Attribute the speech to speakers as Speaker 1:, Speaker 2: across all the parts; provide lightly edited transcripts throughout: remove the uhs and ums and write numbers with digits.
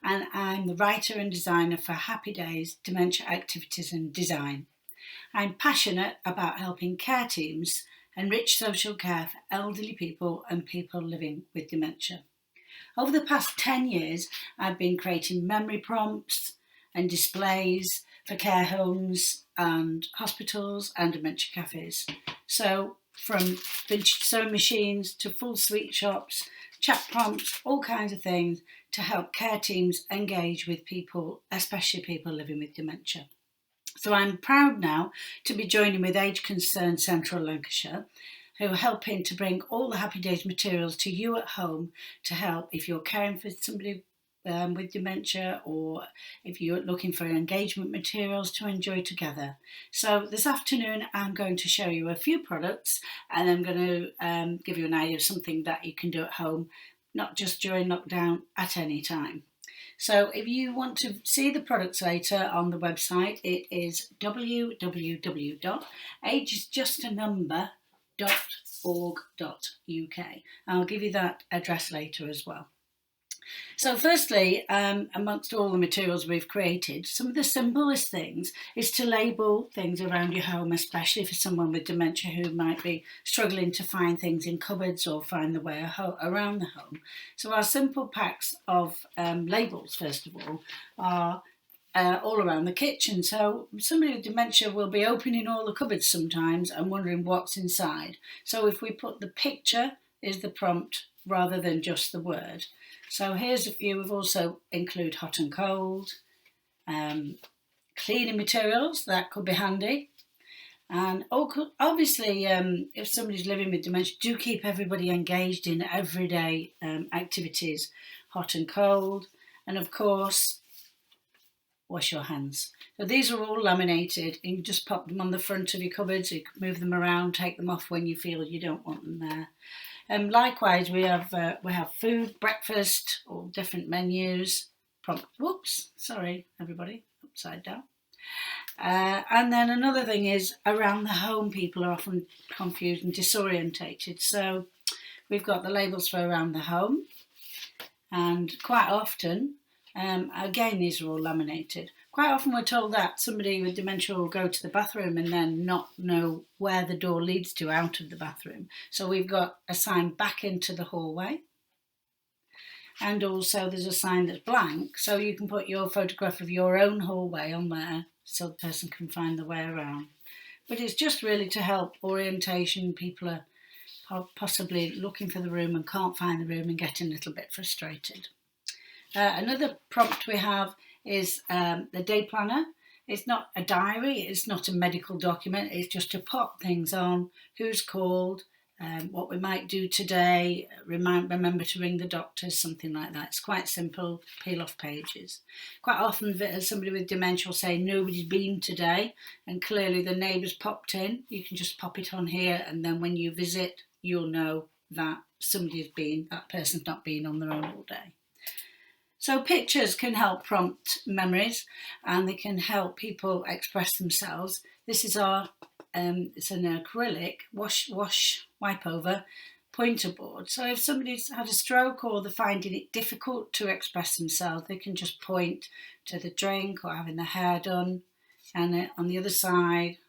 Speaker 1: and I'm the writer and designer for Happy Days, Dementia Activities and Design. I'm passionate about helping care teams enrich social care for elderly people and people living with dementia. Over the past 10 years, I've been creating memory prompts and displays for care homes and hospitals and dementia cafes. So from vintage sewing machines to full sweet shops, chat prompts, all kinds of things to help care teams engage with people, especially people living with dementia. So I'm proud now to be joining with Age Concern Central Lancashire, who are helping to bring all the Happy Days materials to you at home to help if you're caring for somebody with dementia, or if you're looking for engagement materials to enjoy together. So this afternoon I'm going to show you a few products, and I'm going to give you an idea of something that you can do at home, not just during lockdown, at any time. So if you want to see the products later on the website, it is www.ageisjustanumber.org.uk. I'll give you that address later as well. So firstly, amongst all the materials we've created, some of the simplest things is to label things around your home, especially for someone with dementia who might be struggling to find things in cupboards or find the way around the home. So our simple packs of labels, first of all, are all around the kitchen. So somebody with dementia will be opening all the cupboards sometimes and wondering what's inside. So if we put the picture is the prompt rather than just the word. So here's a few. We've also include hot and cold, cleaning materials, that could be handy. And obviously, if somebody's living with dementia, do keep everybody engaged in everyday activities, hot and cold. And of course, wash your hands. So these are all laminated. You can just pop them on the front of your cupboards. You can move them around, take them off when you feel you don't want them there. Likewise, we have food, breakfast, all different menus. Whoops, sorry, everybody, upside down. And then another thing is around the home, people are often confused and disorientated. So we've got the labels for around the home, and quite often, again, these are all laminated. Quite often we're told that somebody with dementia will go to the bathroom and then not know where the door leads to out of the bathroom. So we've got a sign back into the hallway. And also there's a sign that's blank, so you can put your photograph of your own hallway on there so the person can find the way around. But it's just really to help orientation. People are possibly looking for the room and can't find the room and getting a little bit frustrated. Another prompt we have is the day planner. It's not a diary, it's not a medical document, it's just to pop things on, who's called, what we might do today, remember to ring the doctors, something like that. It's quite simple, peel off pages. Quite often somebody with dementia will say nobody's been today, and clearly the neighbours popped in. You can just pop it on here, and then when you visit you'll know that that person's not been on their own all day. So pictures can help prompt memories, and they can help people express themselves. This is it's an acrylic wipe over pointer board. So if somebody's had a stroke or they're finding it difficult to express themselves, they can just point to the drink or having their hair done. And on the other side,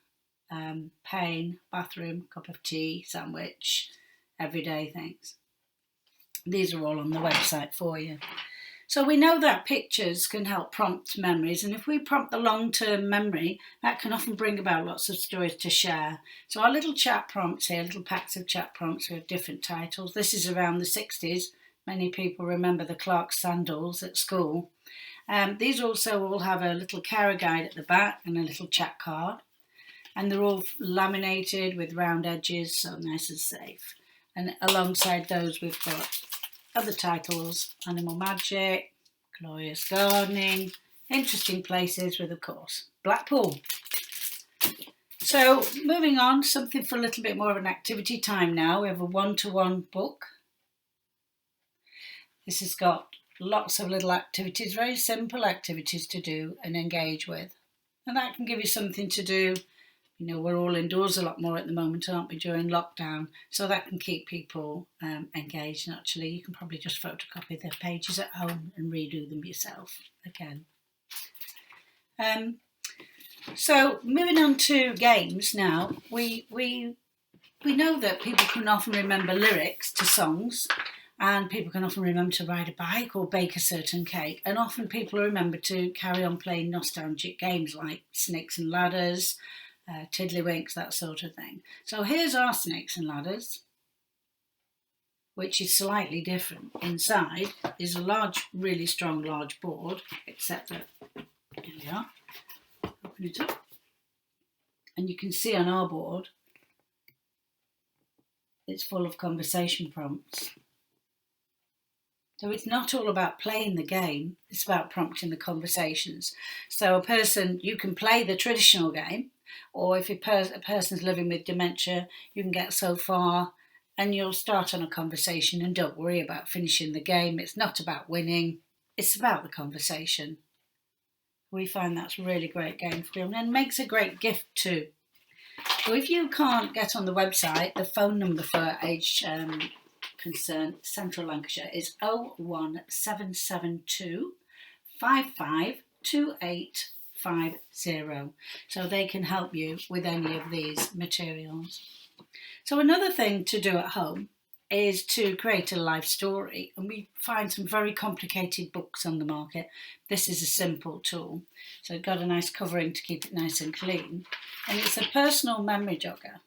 Speaker 1: pain, bathroom, cup of tea, sandwich, everyday things. These are all on the website for you. So we know that pictures can help prompt memories, and if we prompt the long-term memory, that can often bring about lots of stories to share. So our little chat prompts here, little packs of chat prompts with different titles. This is around the 60s. Many people remember the Clark sandals at school. These also all have a little carer guide at the back and a little chat card. And they're all laminated with round edges, so nice and safe. And alongside those we've got other titles: Animal Magic, Glorious Gardening, Interesting Places with, of course, Blackpool. So moving on, something for a little bit more of an activity time now. We have a one-to-one book. This has got lots of little activities, very simple activities to do and engage with. And that can give you something to do You know, we're all indoors a lot more at the moment, aren't we, during lockdown? So that can keep people engaged. And actually, you can probably just photocopy the pages at home and redo them yourself again. So moving on to games now, we know that people can often remember lyrics to songs, and people can often remember to ride a bike or bake a certain cake, and often people remember to carry on playing nostalgic games like Snakes and Ladders, Tiddlywinks, that sort of thing. So here's our Snakes and Ladders, which is slightly different. Inside is a large, really strong, large board, except that, here we are, open it up, and you can see on our board it's full of conversation prompts. So it's not all about playing the game, it's about prompting the conversations. So a person, you can play the traditional game, or if a person's living with dementia, you can get so far and you'll start on a conversation, and don't worry about finishing the game. It's not about winning, it's about the conversation. We find that's a really great game for them, and makes a great gift too. So if you can't get on the website, the phone number for Age Concern Central Lancashire is 01772 552850. So they can help you with any of these materials. So another thing to do at home is to create a life story, and we find some very complicated books on the market. This is a simple tool, so it's got a nice covering to keep it nice and clean, and it's a personal memory jogger.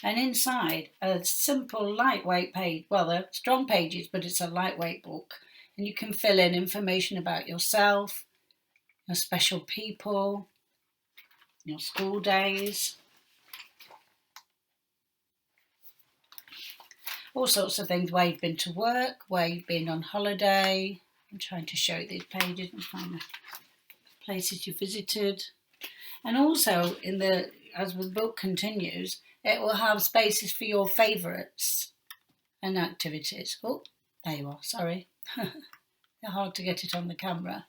Speaker 1: And inside, a simple lightweight page, well, they're strong pages, but it's a lightweight book, and you can fill in information about yourself, your special people, your school days, all sorts of things, where you've been to work, where you've been on holiday. I'm trying to show you these pages and find the places you visited. And also, as the book continues, it will have spaces for your favourites and activities. Oh, there you are, sorry. They're hard to get it on the camera.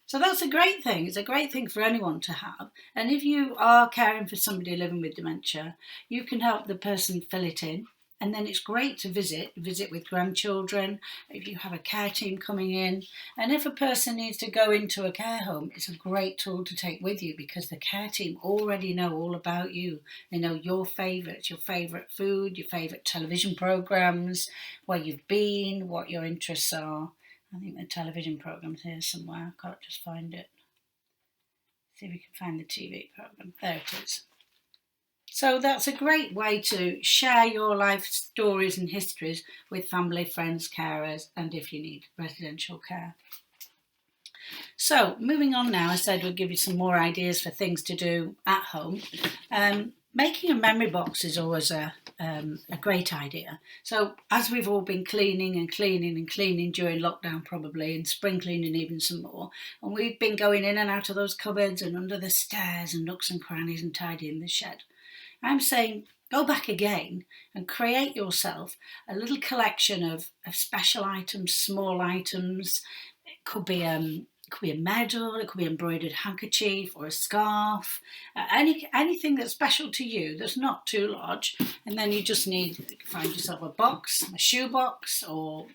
Speaker 1: So that's a great thing. It's a great thing for anyone to have. And if you are caring for somebody living with dementia, you can help the person fill it in. And then it's great to visit with grandchildren, if you have a care team coming in. And if a person needs to go into a care home, it's a great tool to take with you, because the care team already know all about you. They know your favourites, your favourite food, your favourite television programmes, where you've been, what your interests are. I think the television programme's here somewhere. I can't just find it. See if we can find the TV programme. There it is. So that's a great way to share your life stories and histories with family, friends, carers, and if you need residential care. So moving on now, I said we'll give you some more ideas for things to do at home. Making a memory box is always a great idea. So as we've all been cleaning during lockdown probably, and spring cleaning even some more, and we've been going in and out of those cupboards and under the stairs and nooks and crannies and tidying the shed, I'm saying go back again and create yourself a little collection of special items, small items. It could be a medal, it could be an embroidered handkerchief or a scarf, anything that's special to you that's not too large. And then you just need to find yourself a box, a shoe box, or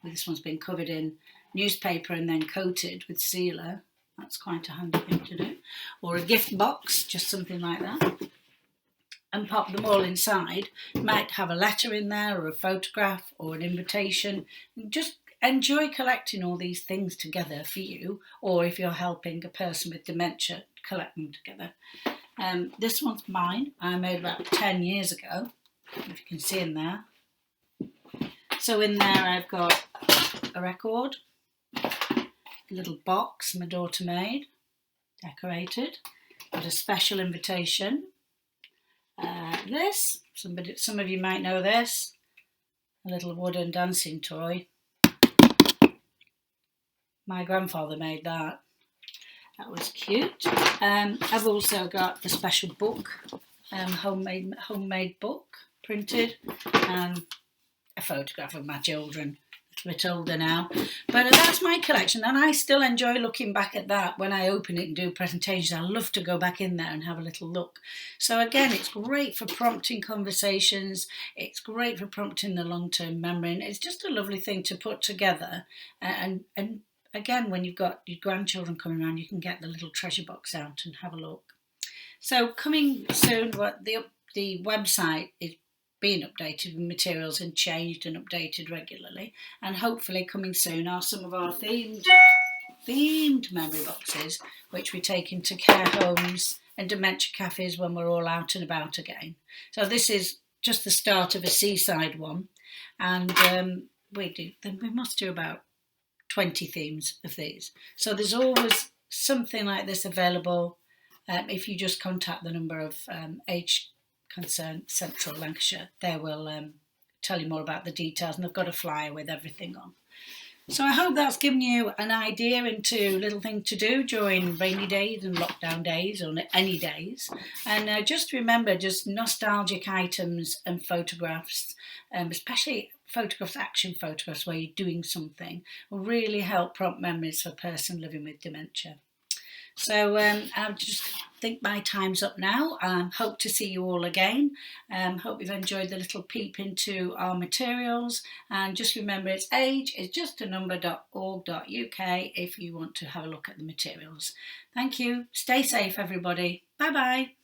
Speaker 1: this one's been covered in newspaper and then coated with sealer. That's quite a handy thing to do. Or a gift box, just something like that. And pop them all inside. You might have a letter in there, or a photograph, or an invitation. And just enjoy collecting all these things together for you, or if you're helping a person with dementia, collect them together. This one's mine. I made about 10 years ago, if you can see in there. So in there I've got a record, a little box my daughter made, decorated, got a special invitation. This, some of you might know this, a little wooden dancing toy. My grandfather made that. That was cute. I've also got a special book, homemade book, printed, and a photograph of my children, a bit older now, but that's my collection, and I still enjoy looking back at that when I open it and do presentations. I love to go back in there and have a little look. So again, it's great for prompting conversations, it's great for prompting the long-term memory, and it's just a lovely thing to put together. And again, when you've got your grandchildren coming around, you can get the little treasure box out and have a look. So coming soon, the website is being updated with materials and changed and updated regularly, and hopefully coming soon are some of our themed memory boxes, which we take into care homes and dementia cafes when we're all out and about again. So this is just the start of a seaside one, and we must do about 20 themes of these. So there's always something like this available if you just contact the number of Age Concern Central Lancashire. They will tell you more about the details, and they've got a flyer with everything on. So I hope that's given you an idea into little things to do during rainy days and lockdown days, or any days. And just remember, just nostalgic items and photographs, especially photographs, action photographs where you're doing something, will really help prompt memories for a person living with dementia. So I just think my time's up now. Hope to see you all again. Hope you've enjoyed the little peep into our materials. And just remember, it's just a number.org.uk if you want to have a look at the materials. Thank you. Stay safe, everybody. Bye-bye.